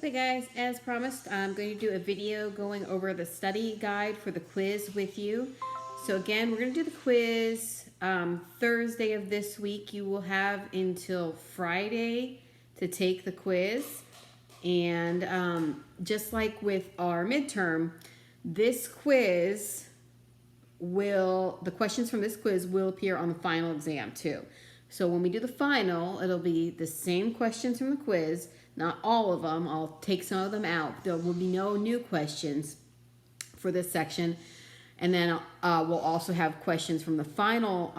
Okay guys, as promised, I'm going to do a video going over the study guide for the quiz with you. So again, we're going to do the quiz Thursday of this week. You will have until Friday to take the quiz. And just like with our midterm, this quiz the questions from this quiz will appear on the final exam too. So when we do the final, it'll be the same questions from the quiz, not all of them. I'll take some of them out. There will be no new questions for this section. And then we'll also have questions from the final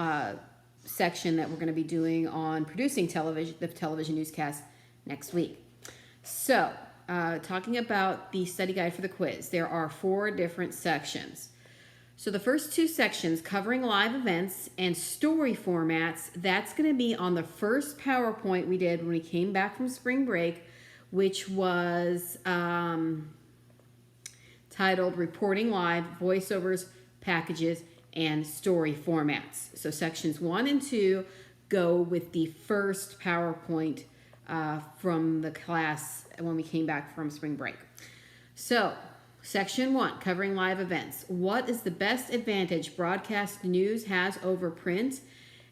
section that we're going to be doing on producing television, the television newscast next week. So talking about the study guide for the quiz, there are 4 different sections. So the first 2 sections, covering live events and story formats, that's going to be on the first PowerPoint we did when we came back from spring break, which was titled Reporting Live, Voiceovers, Packages, and Story Formats. So sections 1 and 2 go with the first PowerPoint from the class when we came back from spring break. So Section 1, covering live events. What is the best advantage broadcast news has over print?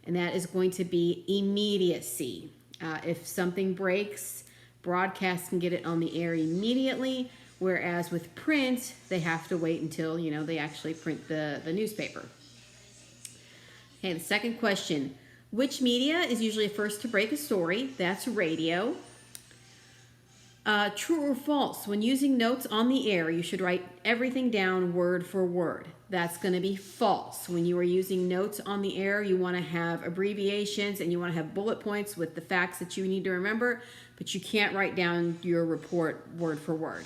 And that is going to be immediacy. If something breaks, broadcast can get it on the air immediately, whereas with print, they have to wait until, they actually print the newspaper. Okay, the second question. Which media is usually first to break a story? That's radio. True or false? When using notes on the air, you should write everything down word for word. That's going to be false. When you are using notes on the air, you want to have abbreviations and you want to have bullet points with the facts that you need to remember, but you can't write down your report word for word.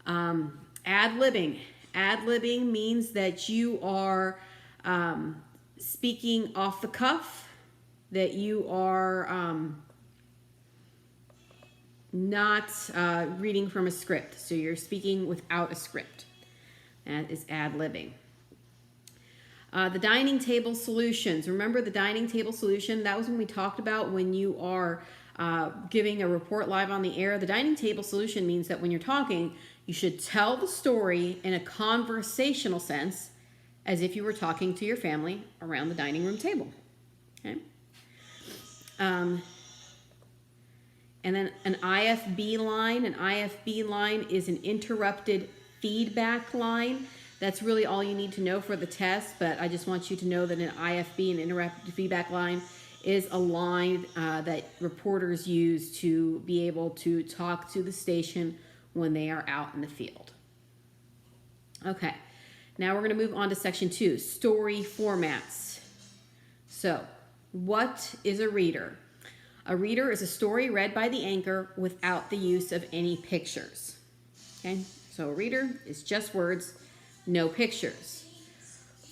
Ad-libbing. Ad-libbing means that you are speaking off the cuff, that you are not reading from a script. So you're speaking without a script. That is ad-libbing. The dining table solutions. Remember the dining table solution? That was when we talked about when you are giving a report live on the air. The dining table solution means that when you're talking, you should tell the story in a conversational sense as if you were talking to your family around the dining room table. Okay? And then an IFB line. An IFB line is an interrupted feedback line. That's really all you need to know for the test, but I just want you to know that an IFB, an interrupted feedback line, is a line that reporters use to be able to talk to the station when they are out in the field. Okay, now we're going to move on to section 2, story formats. So, what is a reader? A reader is a story read by the anchor without the use of any pictures. Okay, so a reader is just words, no pictures.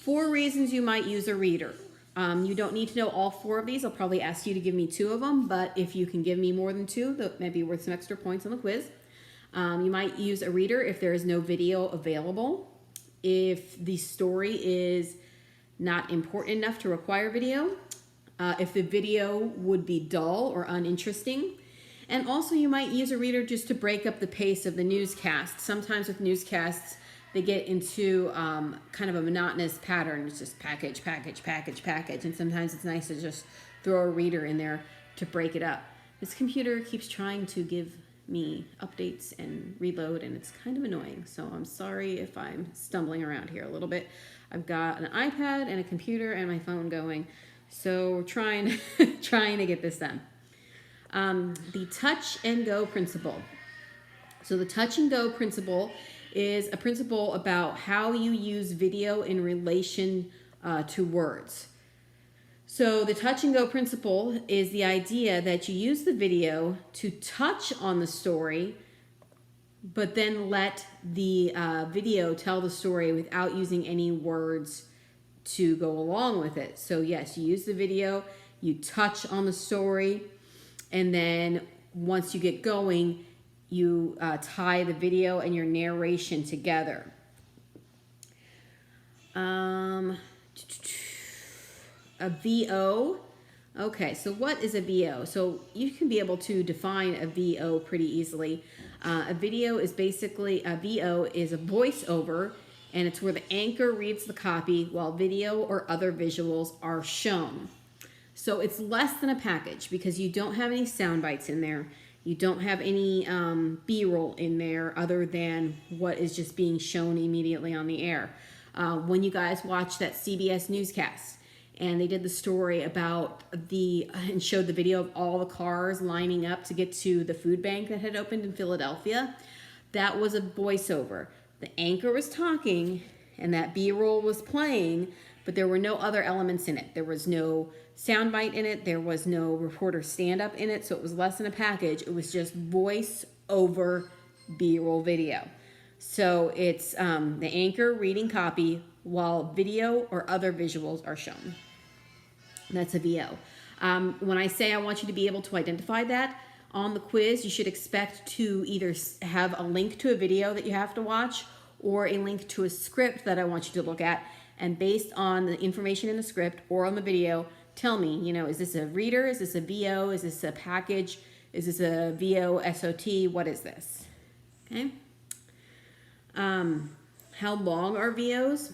4 reasons you might use a reader. You don't need to know all 4 of these. I'll probably ask you to give me 2 of them, but if you can give me more than 2, that may be worth some extra points on the quiz. You might use a reader if there is no video available, if the story is not important enough to require video, if the video would be dull or uninteresting. And also you might use a reader just to break up the pace of the newscast. Sometimes with newscasts, they get into kind of a monotonous pattern. It's just package, package, package, package. And sometimes it's nice to just throw a reader in there to break it up. This computer keeps trying to give me updates and reload, and it's kind of annoying. So I'm sorry if I'm stumbling around here a little bit. I've got an iPad and a computer and my phone going. So we're trying to get this done. The touch and go principle. So the touch and go principle is a principle about how you use video in relation to words. So the touch and go principle is the idea that you use the video to touch on the story, but then let the video tell the story without using any words to go along with it. So yes, you use the video, you touch on the story, and then once you get going, you tie the video and your narration together. A VO Okay, so what is a VO? So you can be able to define a VO pretty easily. A video is basically, a VO is a voiceover, and it's where the anchor reads the copy while video or other visuals are shown. So it's less than a package because you don't have any sound bites in there. You don't have any B-roll in there other than what is just being shown immediately on the air. When you guys watched that CBS newscast and they did the story about and showed the video of all the cars lining up to get to the food bank that had opened in Philadelphia, that was a voiceover. The anchor was talking and that B-roll was playing, but there were no other elements in it. There was no soundbite in it. There was no reporter stand-up in it, so it was less than a package. It was just voice-over B-roll video. So it's the anchor reading copy while video or other visuals are shown. That's a VO. When I say I want you to be able to identify that, on the quiz, you should expect to either have a link to a video that you have to watch or a link to a script that I want you to look at. And based on the information in the script or on the video, tell me, is this a reader? Is this a VO? Is this a package? Is this a VO SOT? What is this? Okay. How long are VOs?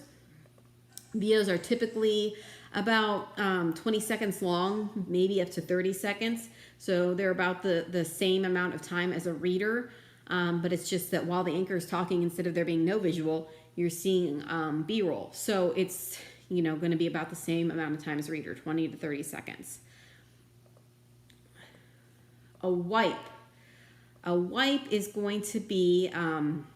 VOs are typically about 20 seconds long, maybe up to 30 seconds. So they're about the same amount of time as a reader, but it's just that while the anchor is talking, instead of there being no visual, you're seeing B-roll. So it's going to be about the same amount of time as a reader, 20 to 30 seconds. A wipe. A wipe is going to be an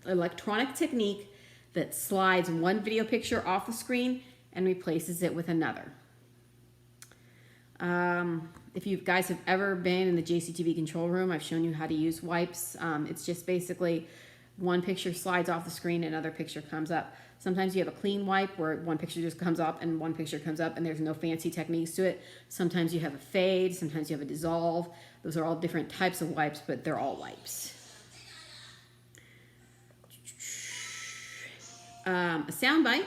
electronic technique that slides one video picture off the screen and replaces it with another. If you guys have ever been in the JCTV control room, I've shown you how to use wipes. It's just basically one picture slides off the screen, another picture comes up. Sometimes you have a clean wipe where one picture just comes up and one picture comes up and there's no fancy techniques to it. Sometimes you have a fade, sometimes you have a dissolve. Those are all different types of wipes, but they're all wipes. A soundbite.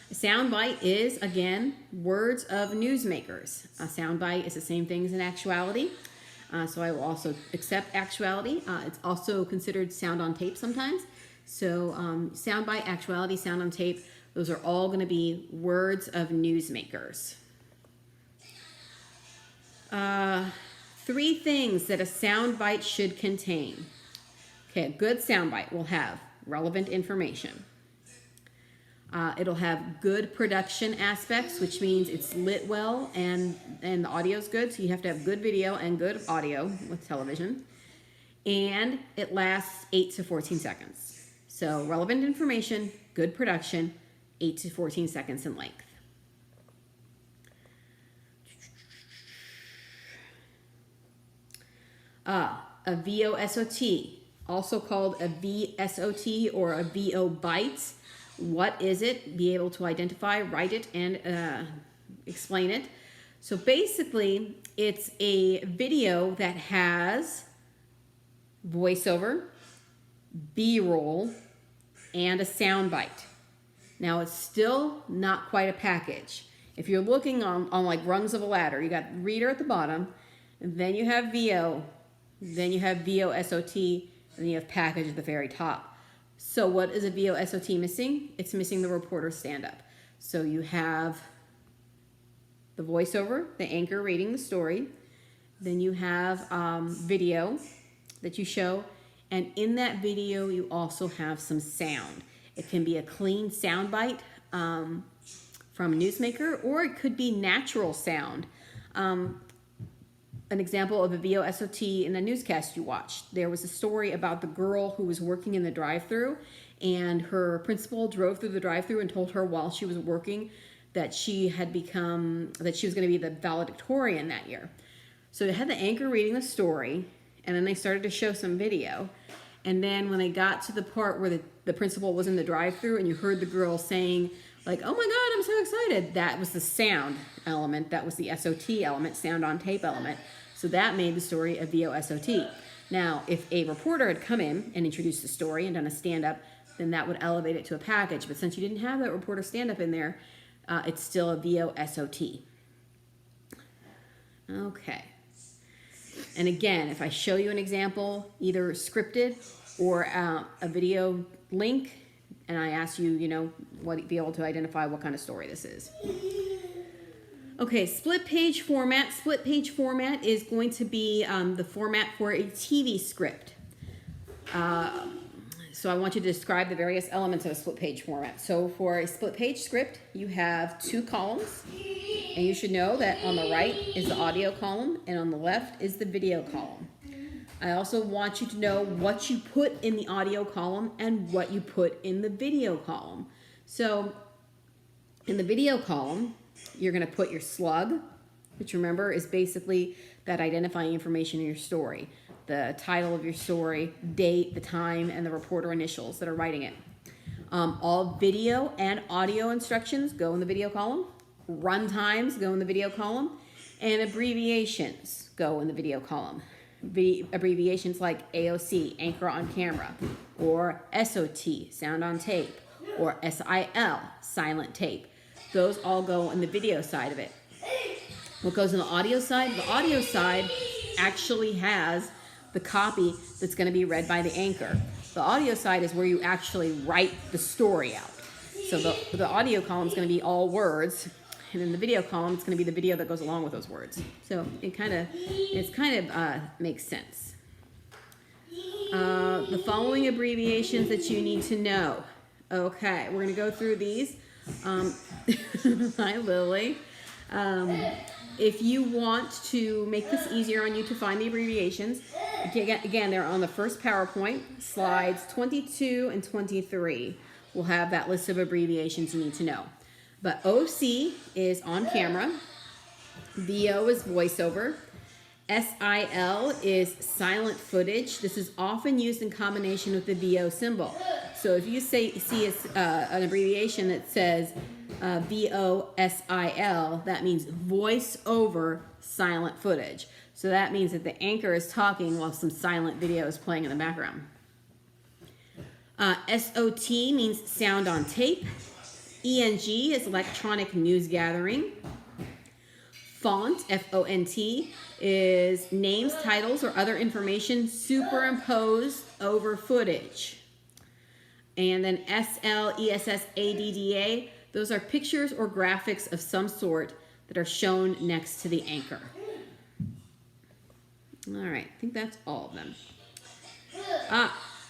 A soundbite is, again, words of newsmakers. A soundbite is the same thing as an actuality. So I will also accept actuality. It's also considered sound on tape sometimes. So soundbite, actuality, sound on tape, those are all going to be words of newsmakers. 3 things that a soundbite should contain. Okay, a good soundbite will have relevant information. It'll have good production aspects, which means it's lit well and the audio's good. So you have to have good video and good audio with television. And it lasts 8 to 14 seconds. So relevant information, good production, 8 to 14 seconds in length. A VOSOT, also called a VSOT or a VO bite. What is it? Be able to identify, write it, and explain it. So basically, it's a video that has voiceover, B-roll, and a soundbite. Now, it's still not quite a package. If you're looking on like rungs of a ladder, you got reader at the bottom, and then you have VO, then you have VOSOT, and then you have package at the very top. So what is a VOSOT missing? It's missing the reporter stand-up. So you have the voiceover, the anchor reading the story. Then you have video that you show. And in that video, you also have some sound. It can be a clean soundbite from a newsmaker, or it could be natural sound. An example of a VOSOT in a newscast you watched. There was a story about the girl who was working in the drive-thru, and her principal drove through the drive-thru and told her while she was working that she was going to be the valedictorian that year. So they had the anchor reading the story, and then they started to show some video. And then when they got to the part where the principal was in the drive-thru and you heard the girl saying, like, oh my God, I'm so excited. That was the sound element. That was the SOT element, sound on tape element. So that made the story a VOSOT. Now, if a reporter had come in and introduced the story and done a stand-up, then that would elevate it to a package. But since you didn't have that reporter stand-up in there, it's still a VOSOT. Okay. And again, if I show you an example, either scripted or a video link, and I ask you, be able to identify what kind of story this is. Okay, split page format. Split page format is going to be the format for a TV script. So I want you to describe the various elements of a split page format. So for a split page script, you have 2 columns, and you should know that on the right is the audio column, and on the left is the video column. I also want you to know what you put in the audio column and what you put in the video column. So in the video column, you're going to put your slug, which remember is basically that identifying information in your story. The title of your story, date, the time, and the reporter initials that are writing it. All video and audio instructions go in the video column. Run times go in the video column. And abbreviations go in the video column. Abbreviations like AOC, anchor on camera, or SOT, sound on tape, or SIL, silent tape. Those all go in the video side of it. What goes in the audio side? The audio side actually has the copy that's going to be read by the anchor. The audio side is where you actually write the story out. So the audio column is going to be all words, and then the video column is going to be the video that goes along with those words. So it kind of makes sense. The following abbreviations that you need to know. Okay, we're going to go through these. Hi, Lily. If you want to make this easier on you to find the abbreviations, again, they're on the first PowerPoint. Slides 22 and 23 will have that list of abbreviations you need to know. But OC is on camera. VO is voiceover. SIL is silent footage. This is often used in combination with the VO symbol. So if you see an abbreviation that says VOSIL, that means voice over silent footage. So that means that the anchor is talking while some silent video is playing in the background. SOT means sound on tape. ENG is electronic news gathering. Font, FONT, is names, titles, or other information superimposed over footage. And then SLESSADDA, those are pictures or graphics of some sort that are shown next to the anchor. All right, I think that's all of them.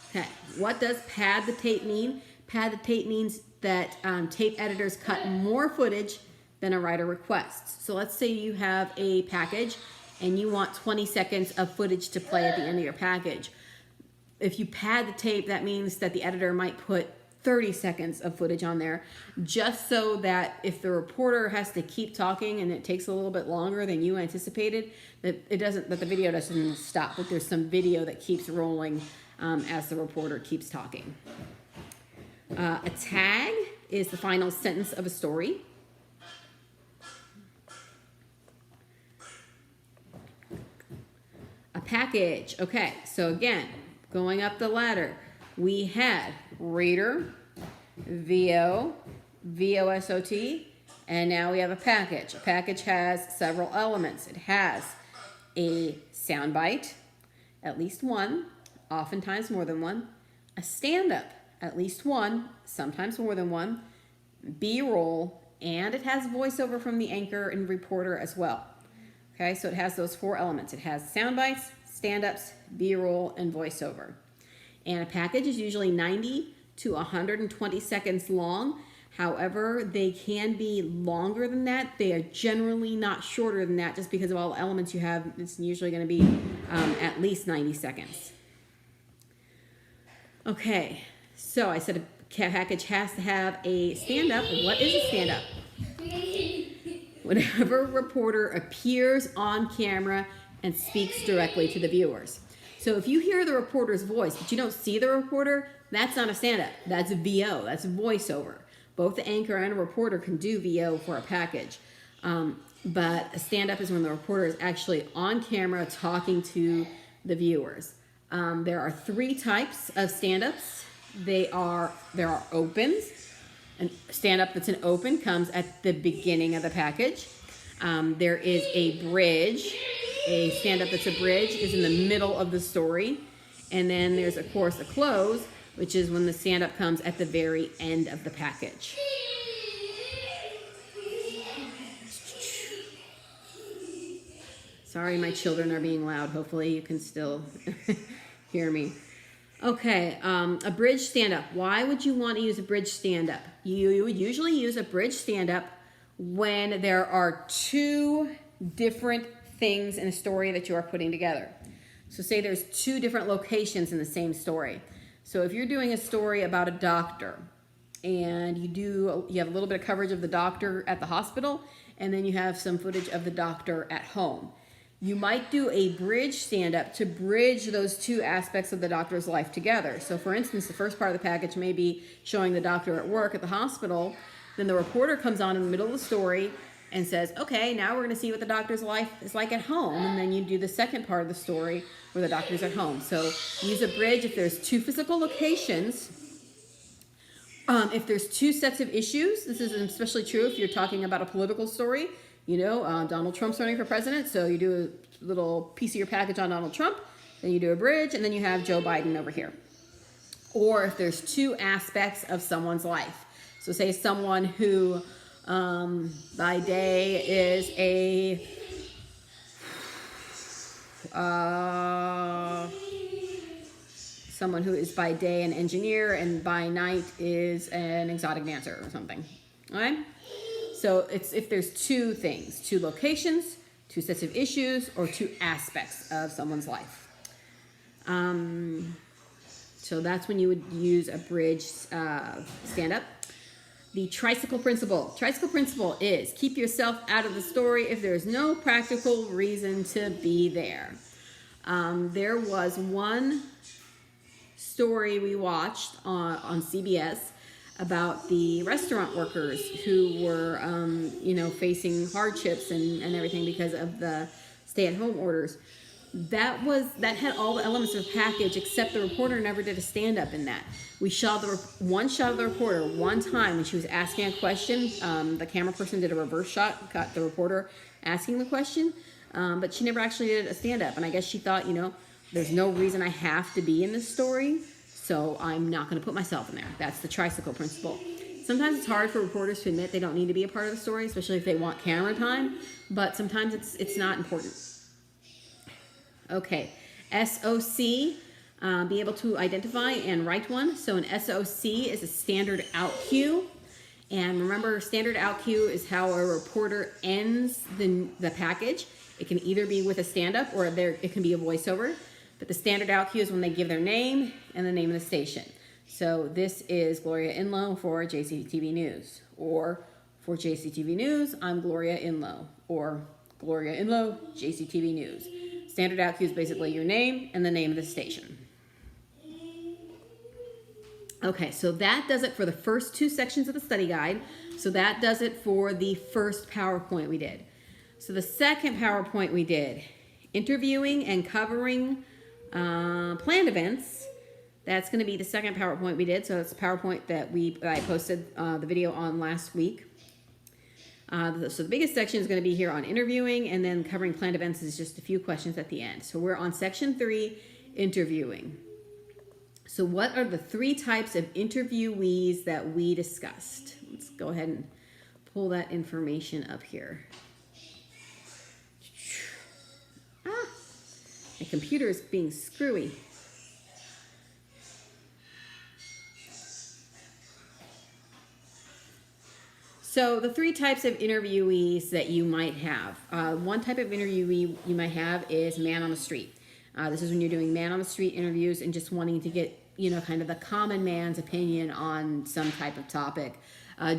Okay, what does pad the tape mean? Pad the tape means that tape editors cut more footage than a writer requests. So let's say you have a package and you want 20 seconds of footage to play at the end of your package. If you pad the tape, that means that the editor might put 30 seconds of footage on there, just so that if the reporter has to keep talking and it takes a little bit longer than you anticipated, that the video doesn't stop, that there's some video that keeps rolling as the reporter keeps talking. A tag is the final sentence of a story. A package. Okay, so again, going up the ladder, we had reader, VO, VOSOT, and now we have a package. A package has several elements. It has a soundbite, at least one, oftentimes more than one, a stand-up, at least one, sometimes more than one, B-roll, and it has voiceover from the anchor and reporter as well. Okay, so it has those 4 elements. It has sound bites, stand-ups, B-roll, and voiceover. And a package is usually 90 to 120 seconds long. However, they can be longer than that. They are generally not shorter than that, just because of all the elements you have. It's usually going to be at least 90 seconds. Okay, so I said a package has to have a stand-up. What is a stand-up? Whenever a reporter appears on camera and speaks directly to the viewers. So if you hear the reporter's voice, but you don't see the reporter, that's not a stand-up. That's a VO. That's a voiceover. Both the anchor and a reporter can do VO for a package. But a stand-up is when the reporter is actually on camera talking to the viewers. There are 3 types of stand-ups. There are opens. A stand-up that's an open comes at the beginning of the package. There is a bridge. A stand-up that's a bridge is in the middle of the story. And then there's, of course, a close, which is when the stand-up comes at the very end of the package. Sorry, my children are being loud. Hopefully you can still hear me. Okay, a bridge stand-up. Why would you want to use a bridge stand-up? You would usually use a bridge stand-up when there are two different things in a story that you are putting together. So say there's two different locations in the same story. So if you're doing a story about a doctor and you have a little bit of coverage of the doctor at the hospital, and then you have some footage of the doctor at home. You might do a bridge stand-up to bridge those two aspects of the doctor's life together. So for instance, the first part of the package may be showing the doctor at work at the hospital. Then the reporter comes on in the middle of the story and says, okay, now we're going to see what the doctor's life is like at home. And then you do the second part of the story where the doctor's at home. So use a bridge if there's two physical locations. If there's two sets of issues, this is especially true if you're talking about a political story. You know, Donald Trump's running for president, so you do a little piece of your package on Donald Trump, then you do a bridge, and then you have Joe Biden over here. Or if there's two aspects of someone's life. So say someone who by day is someone who is by day an engineer and by night is an exotic dancer or something. All right? So it's if there's two things, two locations, two sets of issues, or two aspects of someone's life. So that's when you would use a bridge stand-up. The tricycle principle. Tricycle principle is keep yourself out of the story if there's no practical reason to be there. There was one story we watched on CBS about the restaurant workers who were, facing hardships and everything because of the stay-at-home orders. That had all the elements of the package, except the reporter never did a stand-up in that. We saw one shot of the reporter one time when she was asking a question. The camera person did a reverse shot, got the reporter asking the question, but she never actually did a stand-up. And I guess she thought, there's no reason I have to be in this story, so I'm not going to put myself in there. That's the tricycle principle. Sometimes it's hard for reporters to admit they don't need to be a part of the story, especially if they want camera time, but sometimes it's not important. Okay, SOC, be able to identify and write one. So an SOC is a standard out cue. And remember, standard out cue is how a reporter ends the package. It can either be with a stand-up or it can be a voiceover. But the standard out cue is when they give their name and the name of the station. So this is Gloria Inlow for JCTV News. Or for JCTV News, I'm Gloria Inlow. Or Gloria Inlow, JCTV News. Standard out cue is basically your name and the name of the station. Okay, so that does it for the first two sections of the study guide. So that does it for the first PowerPoint we did. So the second PowerPoint we did, interviewing and covering planned events. That's going to be the second PowerPoint we did. So it's a PowerPoint that I posted the video on last week. So the biggest section is going to be here on interviewing, and then covering planned events is just a few questions at the end. So we're on section 3, interviewing. So what are the 3 types of interviewees that we discussed? Let's go ahead and pull that information up here. My computer is being screwy. So the 3 types of interviewees that you might have. One type of interviewee you might have is man on the street. This is when you're doing man on the street interviews and just wanting to get, kind of the common man's opinion on some type of topic.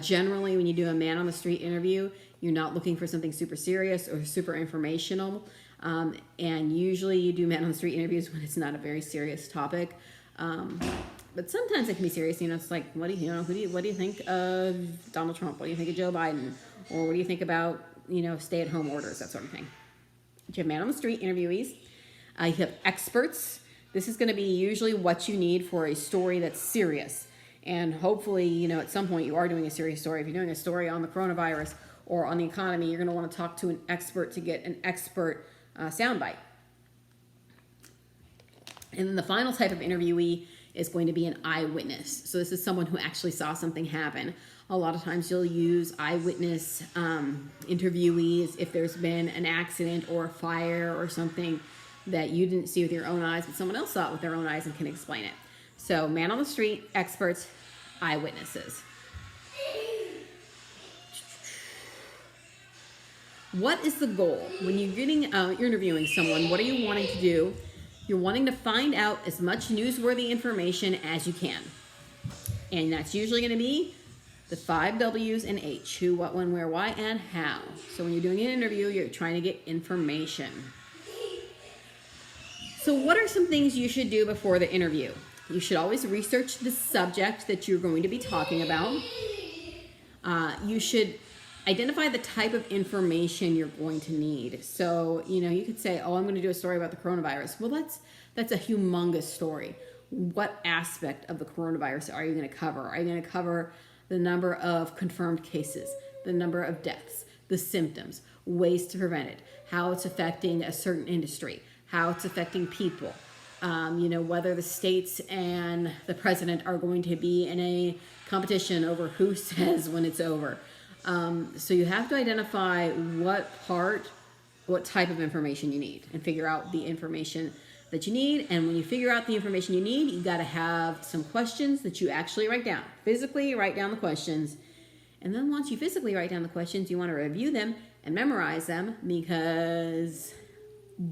Generally, when you do a man on the street interview, you're not looking for something super serious or super informational. And usually you do man on the street interviews when it's not a very serious topic. But sometimes it can be serious. It's like, what do you think of Donald Trump? What do you think of Joe Biden? Or what do you think about, stay-at-home orders, that sort of thing. You have man on the street interviewees. You have experts. This is going to be usually what you need for a story that's serious. And hopefully, at some point you are doing a serious story. If you're doing a story on the coronavirus or on the economy, you're going to want to talk to an expert to get an expert soundbite. And then the final type of interviewee is going to be an eyewitness. So this is someone who actually saw something happen. A lot of times you'll use eyewitness interviewees if there's been an accident or a fire or something that you didn't see with your own eyes, but someone else saw it with their own eyes and can explain it. So man on the street, experts, eyewitnesses. What is the goal? When you're you're interviewing someone, what are you wanting to do? You're wanting to find out as much newsworthy information as you can. And that's usually going to be the 5 W's and H: who, what, when, where, why, and how. So when you're doing an interview, you're trying to get information. So what are some things you should do before the interview? You should always research the subject that you're going to be talking about. You should identify the type of information you're going to need. So, you could say, oh, I'm going to do a story about the coronavirus. Well, that's a humongous story. What aspect of the coronavirus are you going to cover? Are you going to cover the number of confirmed cases, the number of deaths, the symptoms, ways to prevent it, how it's affecting a certain industry, how it's affecting people, whether the states and the president are going to be in a competition over who says when it's over. So you have to identify what type of information you need and figure out the information that you need. And when you figure out the information you need, you got to have some questions that you actually write down. Physically write down the questions. And then once you physically write down the questions, you want to review them and memorize them, because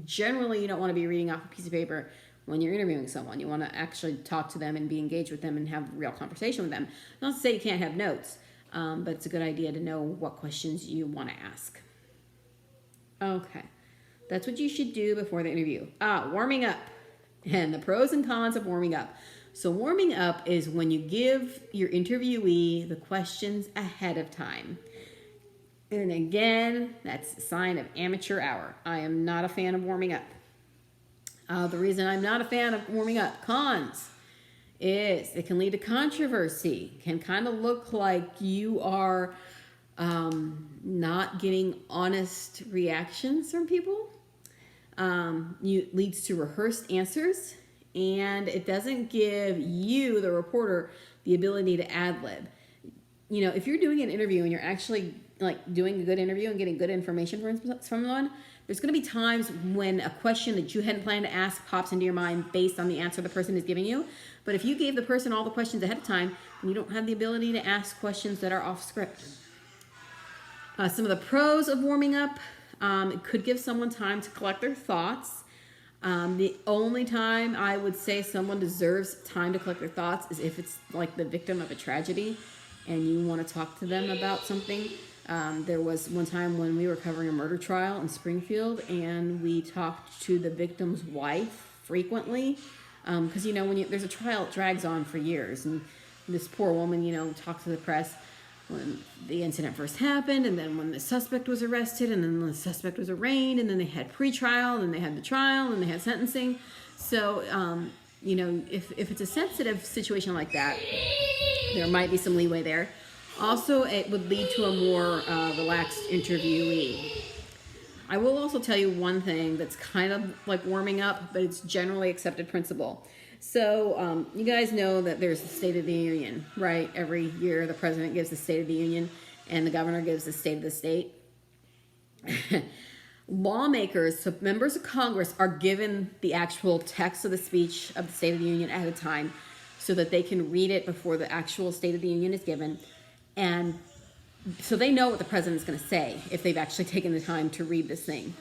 generally you don't want to be reading off a piece of paper when you're interviewing someone. You want to actually talk to them and be engaged with them and have a real conversation with them. Not to say you can't have notes, but it's a good idea to know what questions you want to ask. Okay. That's what you should do before the interview. Warming up, and the pros and cons of warming up. So warming up is when you give your interviewee the questions ahead of time. And again, that's a sign of amateur hour. I am not a fan of warming up. The reason I'm not a fan of warming up, cons, is it can lead to controversy. Can kind of look like you are not getting honest reactions from people. Leads to rehearsed answers, and it doesn't give you, the reporter, the ability to ad-lib. If you're doing an interview and you're actually doing a good interview and getting good information from someone, there's going to be times when a question that you hadn't planned to ask pops into your mind based on the answer the person is giving you. But if you gave the person all the questions ahead of time, then you don't have the ability to ask questions that are off script. Some of the pros of warming up: it could give someone time to collect their thoughts. The only time I would say someone deserves time to collect their thoughts is if it's like the victim of a tragedy and you want to talk to them about something. There was one time when we were covering a murder trial in Springfield, and we talked to the victim's wife frequently. Because, when there's a trial, it drags on for years. And this poor woman, talked to the press when the incident first happened, and then when the suspect was arrested, and then when the suspect was arraigned, and then they had pre-trial, and then they had the trial, and they had sentencing. So, if it's a sensitive situation like that, there might be some leeway there. Also, it would lead to a more relaxed interviewee. I will also tell you one thing that's kind of like warming up, but it's generally accepted principle. So you guys know that there's the State of the Union, right? Every year the president gives the State of the Union and the governor gives the State of the State. Lawmakers, so members of Congress, are given the actual text of the speech of the State of the Union ahead of time so that they can read it before the actual State of the Union is given. And so they know what the president's going to say if they've actually taken the time to read this thing.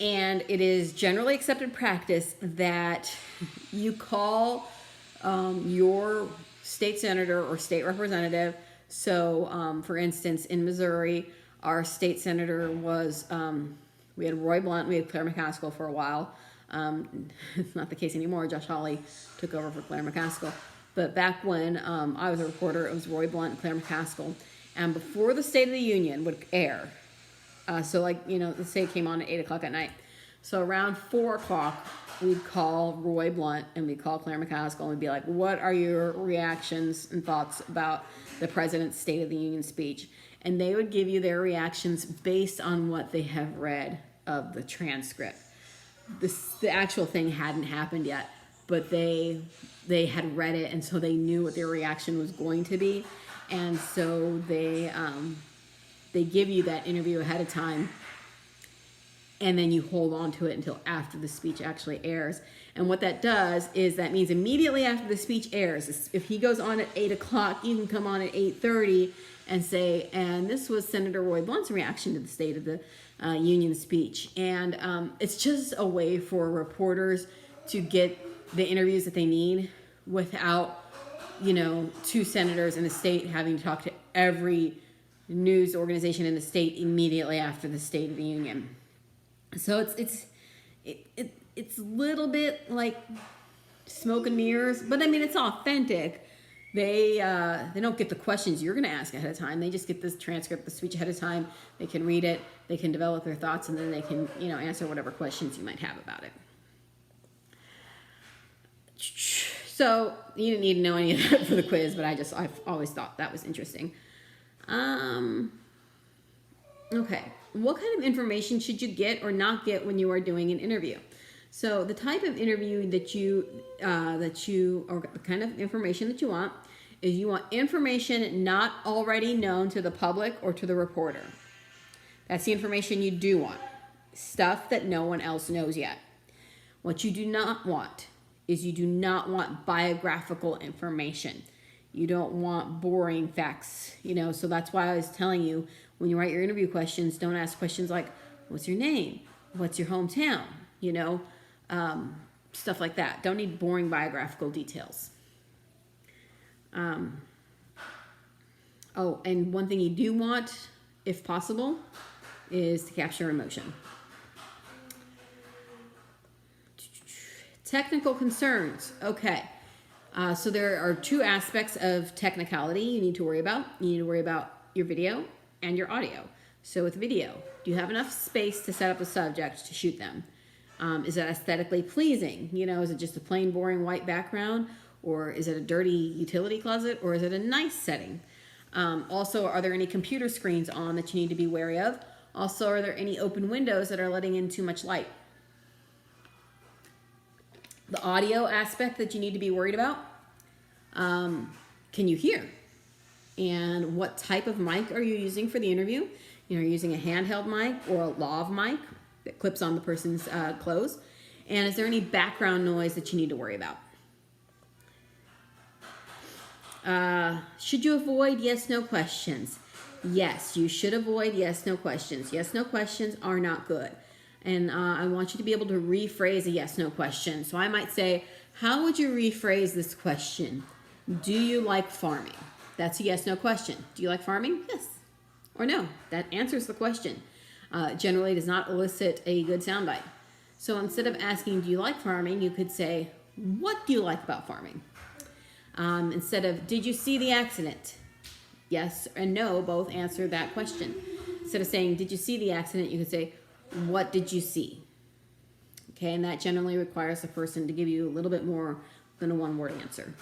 And it is generally accepted practice that you call your state senator or state representative. So, for instance, in Missouri, our state senator was, we had Roy Blunt, we had Claire McCaskill for a while. It's not the case anymore. Josh Hawley took over for Claire McCaskill. But back when I was a reporter, it was Roy Blunt and Claire McCaskill. And before the State of the Union would air, so let's say it came on at 8 o'clock at night. So around 4 o'clock, we'd call Roy Blunt and we'd call Claire McCaskill and we'd be like, what are your reactions and thoughts about the president's State of the Union speech? and they would give you their reactions based on what they have read of the transcript. The actual thing hadn't happened yet, but they had read it, and so they knew what their reaction was going to be, and so they give you that interview ahead of time, and then you hold on to it until after the speech actually airs. And what that does is that means immediately after the speech airs, if he goes on at 8 o'clock, you can come on at 8:30 and say, and this was Senator Roy Blunt's reaction to the State of the Union speech. And it's just a way for reporters to get the interviews that they need without, two senators in the state having to talk to every news organization in the state immediately after the State of the Union. So it's a little bit like smoke and mirrors, but I mean it's authentic. They don't get the questions you're going to ask ahead of time. They just get this transcript, the speech ahead of time. They can read it, they can develop their thoughts, and then they can answer whatever questions you might have about it. So you didn't need to know any of that for the quiz, but I've always thought that was interesting. Okay, what kind of information should you get or not get when you are doing an interview? So the type of interview that you or the kind of information that you want is you want information not already known to the public or to the reporter. That's the information you do want. Stuff that no one else knows yet. What you do not want is you do not want biographical information. You don't want boring facts, so that's why I was telling you when you write your interview questions, don't ask questions like, what's your name? What's your hometown? Stuff like that. Don't need boring biographical details. And one thing you do want, if possible, is to capture emotion. Technical concerns. Okay. So there are two aspects of technicality you need to worry about. You need to worry about your video and your audio. So with video, do you have enough space to set up the subject to shoot them? Is it aesthetically pleasing? Is it just a plain boring white background? Or is it a dirty utility closet? Or is it a nice setting? Also, are there any computer screens on that you need to be wary of? Also, are there any open windows that are letting in too much light? The audio aspect that you need to be worried about. Can you hear? And what type of mic are you using for the interview? Are you using a handheld mic or a lav mic that clips on the person's clothes? And is there any background noise that you need to worry about? Should you avoid yes/no questions? Yes, you should avoid yes/no questions. Yes/no questions are not good. And I want you to be able to rephrase a yes/no question. So I might say, how would you rephrase this question? Do you like farming? That's a yes/no question. Do you like farming? Yes or no. That answers the question. Generally does not elicit a good soundbite. So instead of asking, do you like farming, you could say, what do you like about farming? Instead of, did you see the accident? Yes and no both answer that question. Instead of saying, did you see the accident, you could say, what did you see? Okay, and that generally requires the person to give you a little bit more than a one-word answer.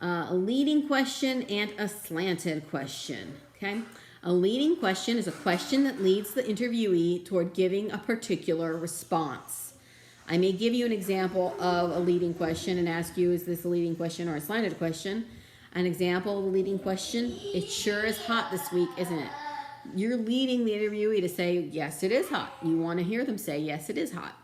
A leading question and a slanted question. Okay, a leading question is a question that leads the interviewee toward giving a particular response. I may give you an example of a leading question and ask you, is this a leading question or a slanted question? An example of a leading question, it sure is hot this week, isn't it? You're leading the interviewee to say, yes, it is hot. You want to hear them say, yes, it is hot.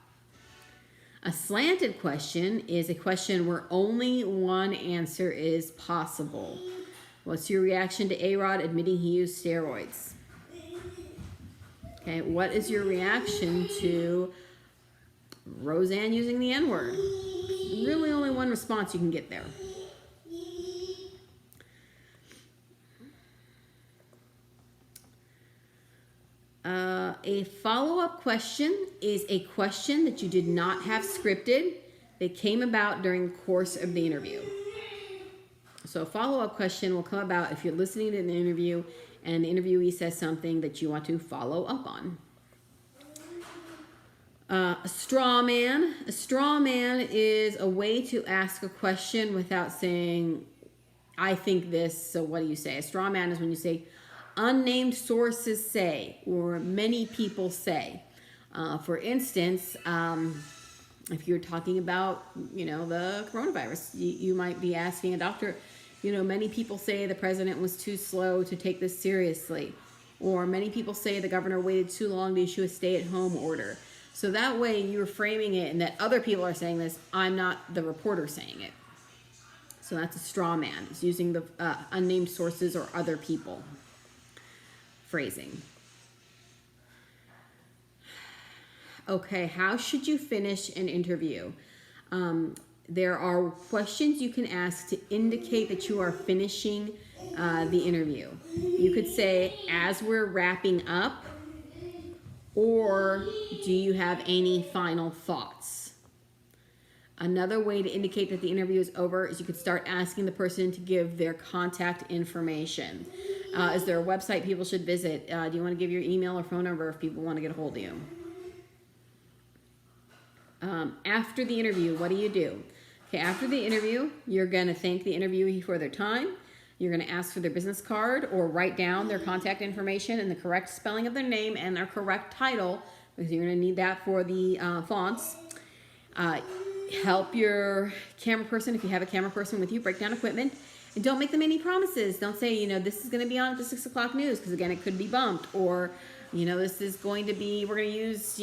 A slanted question is a question where only one answer is possible. What's your reaction to A-Rod admitting he used steroids? Okay, what is your reaction to Roseanne using the N-word? Really only one response you can get there. A follow-up question is a question that you did not have scripted that came about during the course of the interview. So a follow-up question will come about if you're listening to an interview and the interviewee says something that you want to follow up on. A straw man. A straw man is a way to ask a question without saying I think this, so what do you say? A straw man is when you say, unnamed sources say, or many people say. For instance, if you're talking about, the coronavirus, you might be asking a doctor, many people say the president was too slow to take this seriously. Or many people say the governor waited too long to issue a stay-at-home order. So that way you're framing it and that other people are saying this, I'm not the reporter saying it. So that's a straw man. It's using the unnamed sources or other people phrasing. Okay, how should you finish an interview? There are questions you can ask to indicate that you are finishing the interview. You could say, as we're wrapping up, or do you have any final thoughts? Another way to indicate that the interview is over is you could start asking the person to give their contact information. Is there a website people should visit? Do you want to give your email or phone number if people want to get a hold of you? After the interview, what do? Okay, after the interview, you're going to thank the interviewee for their time. You're going to ask for their business card or write down their contact information and the correct spelling of their name and their correct title, because you're going to need that for the fonts. Help your camera person, if you have a camera person with you, break down equipment. And don't make them any promises. Don't say, this is going to be on at the 6 o'clock news, because again, it could be bumped. Or, this is going to be, we're going to use,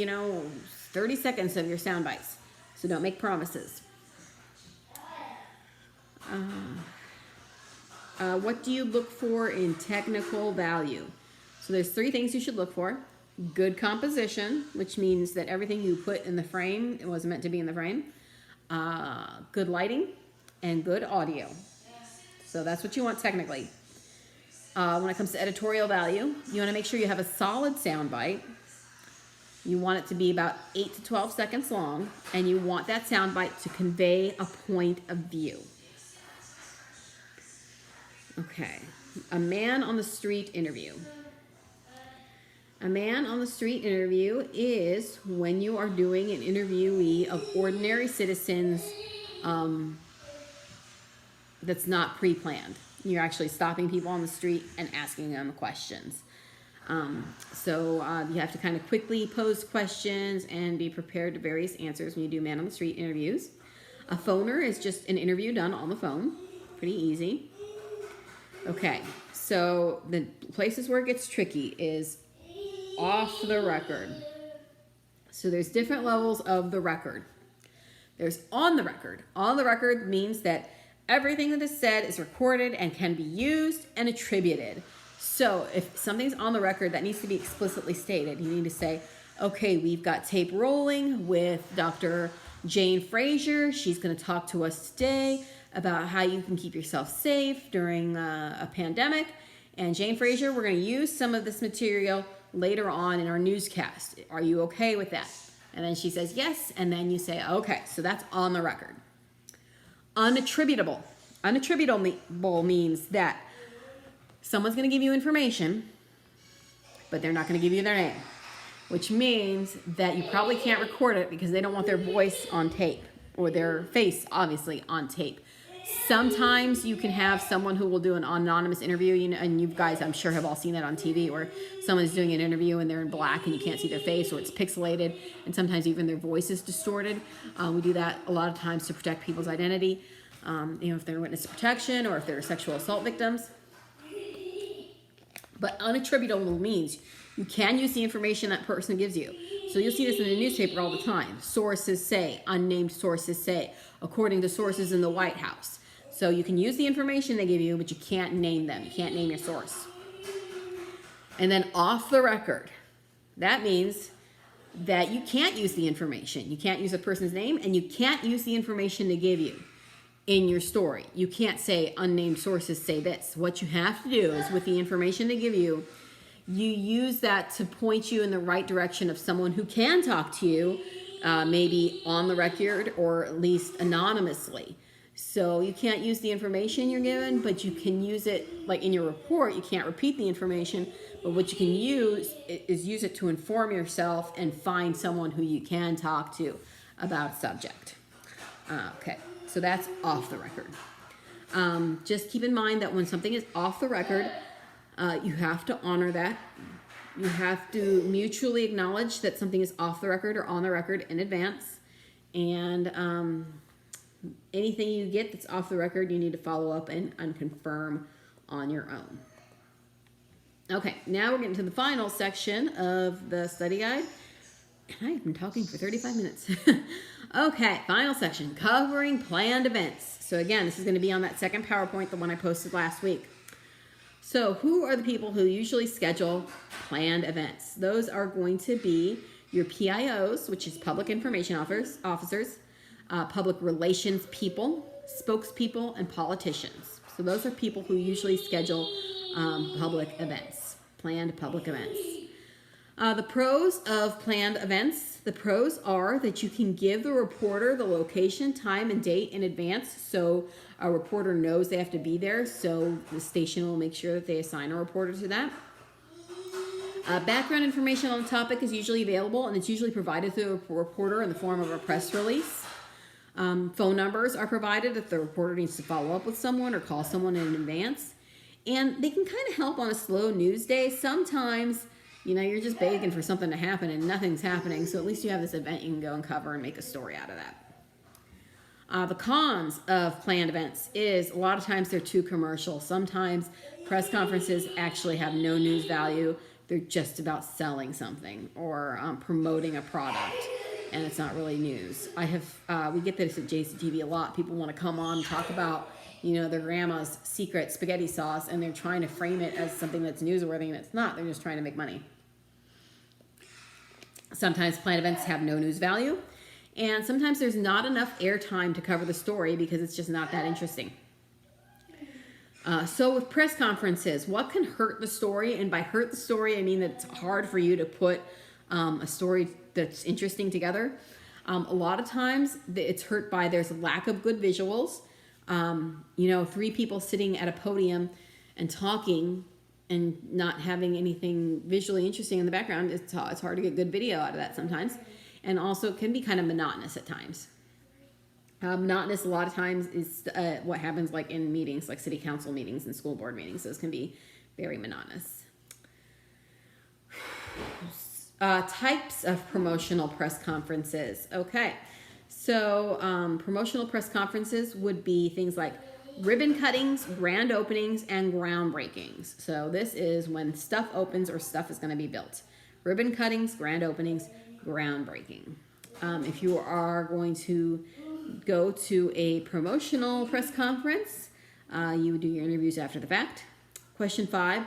30 seconds of your sound bites. So don't make promises. What do you look for in technical value? So there's 3 things you should look for. Good composition, which means that everything you put in the frame, it wasn't meant to be in the frame. Good lighting and good audio. So that's what you want technically. When it comes to editorial value, you want to make sure you have a solid sound bite. You want it to be about 8 to 12 seconds long, and you want that sound bite to convey a point of view. Okay, a man on the street interview. A man on the street interview is when you are doing an interviewee of ordinary citizens that's not pre-planned. You're actually stopping people on the street and asking them questions. So you have to kind of quickly pose questions and be prepared to various answers when you do man on the street interviews. A phoner is just an interview done on the phone. Pretty easy. Okay, so the places where it gets tricky is off the record. So there's different levels of the record. There's on the record. On the record means that everything that is said is recorded and can be used and attributed. So if something's on the record, that needs to be explicitly stated. You need to say, okay, we've got tape rolling with Dr. Jane Frazier. She's going to talk to us today about how you can keep yourself safe during a pandemic. And Jane Frazier, we're going to use some of this material later on in our newscast. Are you okay with that? And then she says yes, and then you say, okay, so that's on the record. Unattributable. Unattributable means that someone's going to give you information, but they're not going to give you their name, which means that you probably can't record it because they don't want their voice on tape or their face, obviously, on tape. Sometimes you can have someone who will do an anonymous interview, and you guys, I'm sure, have all seen that on TV, where someone's doing an interview and they're in black and you can't see their face, or it's pixelated, and sometimes even their voice is distorted. We do that a lot of times to protect people's identity, if they're witness protection or if they're sexual assault victims. But unattributable means you can use the information that person gives you. So you'll see this in the newspaper all the time. Sources say, unnamed sources say, according to sources in the White House. So you can use the information they give you, but you can't name them. You can't name your source. And then off the record, that means that you can't use the information. You can't use a person's name, and you can't use the information they give you in your story. You can't say unnamed sources say this. What you have to do is with the information they give you, you use that to point you in the right direction of someone who can talk to you, maybe on the record or at least anonymously. So you can't use the information you're given, but you can use it, like in your report, you can't repeat the information, but what you can use is use it to inform yourself and find someone who you can talk to about a subject. Okay, so that's off the record. Just keep in mind that when something is off the record, you have to honor that. You have to mutually acknowledge that something is off the record or on the record in advance. And anything you get that's off the record, you need to follow up and confirm on your own. Okay, now we're getting to the final section of the study guide. And I've been talking for 35 minutes. Okay, final section, covering planned events. So again, this is going to be on that second PowerPoint, the one I posted last week. So who are the people who usually schedule planned events? Those are going to be your PIOs, which is public information officers, public relations people, spokespeople, and politicians. So those are people who usually schedule public events, planned public events. The pros of planned events. The pros are that you can give the reporter the location, time, and date in advance, so a reporter knows they have to be there, so the station will make sure that they assign a reporter to that. Background information on the topic is usually available, and it's usually provided to a reporter in the form of a press release. Phone numbers are provided if the reporter needs to follow up with someone or call someone in advance. And they can kind of help on a slow news day. Sometimes, you're just begging for something to happen and nothing's happening, so at least you have this event you can go and cover and make a story out of that. The cons of planned events is a lot of times they're too commercial. Sometimes press conferences actually have no news value. They're just about selling something or promoting a product, and it's not really news. We get this at JCTV a lot. People want to come on and talk about, their grandma's secret spaghetti sauce, and they're trying to frame it as something that's newsworthy, and it's not. They're just trying to make money. Sometimes planned events have no news value, and sometimes there's not enough airtime to cover the story because it's just not that interesting. So with press conferences, what can hurt the story? And by hurt the story, I mean that it's hard for you to put a story that's interesting together. A lot of times it's hurt by there's a lack of good visuals. 3 people sitting at a podium and talking and not having anything visually interesting in the background, it's hard to get good video out of that sometimes. And also it can be kind of monotonous at times. Monotonous a lot of times is what happens like in meetings, like city council meetings and school board meetings. Those can be very monotonous. Types of promotional press conferences. Okay, so promotional press conferences would be things like ribbon cuttings, grand openings, and groundbreakings. So this is when stuff opens or stuff is going to be built. Ribbon cuttings, grand openings, groundbreaking. If you are going to go to a promotional press conference, you would do your interviews after the fact. Question 5,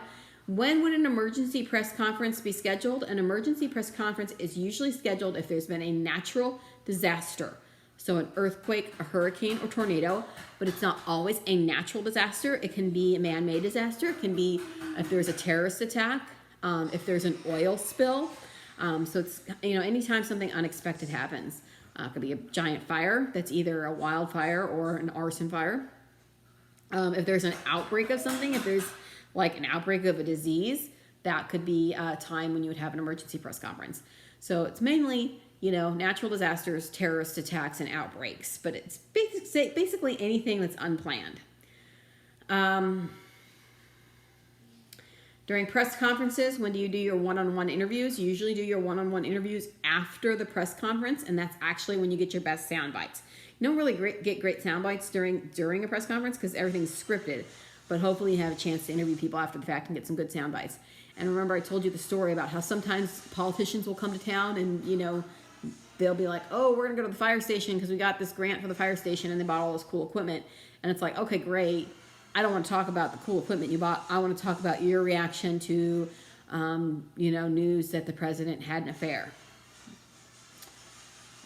when would an emergency press conference be scheduled? An emergency press conference is usually scheduled if there's been a natural disaster. So an earthquake, a hurricane, or tornado, but it's not always a natural disaster. It can be a man-made disaster. It can be if there's a terrorist attack, if there's an oil spill. So it's, anytime something unexpected happens. It could be a giant fire that's either a wildfire or an arson fire. If there's an outbreak of something, if there's like an outbreak of a disease, that could be a time when you would have an emergency press conference. So it's mainly, natural disasters, terrorist attacks, and outbreaks, but it's basically anything that's unplanned. During press conferences, when do you do your one-on-one interviews? You usually do your one-on-one interviews after the press conference, and that's actually when you get your best sound bites. You don't really get great sound bites during a press conference because everything's scripted, but hopefully you have a chance to interview people after the fact and get some good sound bites. And remember I told you the story about how sometimes politicians will come to town and, they'll be like, oh, we're going to go to the fire station because we got this grant for the fire station and they bought all this cool equipment. And it's like, okay, great. I don't want to talk about the cool equipment you bought. I want to talk about your reaction to, news that the president had an affair.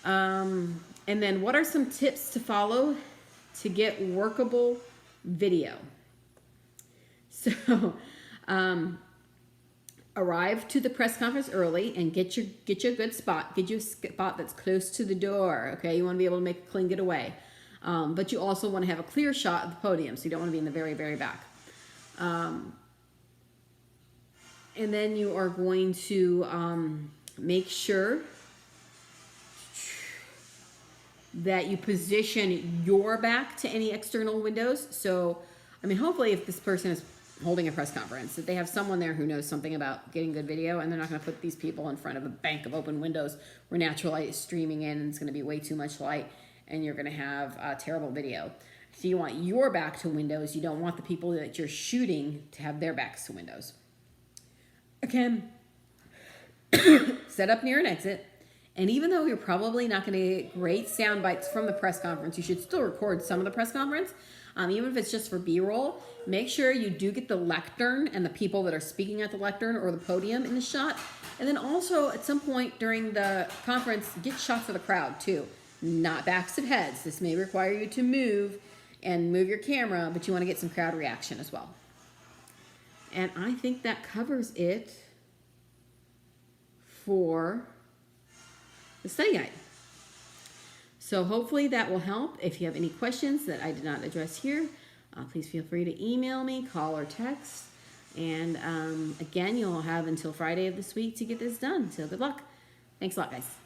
And then what are some tips to follow to get workable video? So, arrive to the press conference early and get you a good spot. Get you a spot that's close to the door. Okay, you want to be able to make a clean getaway. But you also want to have a clear shot of the podium, so you don't want to be in the very, very back. And then you are going to make sure that you position your back to any external windows. So, I mean, hopefully if this person is holding a press conference, that they have someone there who knows something about getting good video, and they're not going to put these people in front of a bank of open windows where natural light is streaming in and it's going to be way too much light and you're going to have terrible video. So you want your back to windows. You don't want the people that you're shooting to have their backs to windows. Again, set up near an exit. And even though you're probably not going to get great sound bites from the press conference, you should still record some of the press conference, even if it's just for B-roll. Make sure you do get the lectern and the people that are speaking at the lectern or the podium in the shot. And then also at some point during the conference, get shots of the crowd too. Not backs of heads. This may require you to move your camera, but you want to get some crowd reaction as well. And I think that covers it for the study guide. So hopefully that will help. If you have any questions that I did not address here, please feel free to email me, call, or text. And again, you'll have until Friday of this week to get this done. So good luck. Thanks a lot, guys.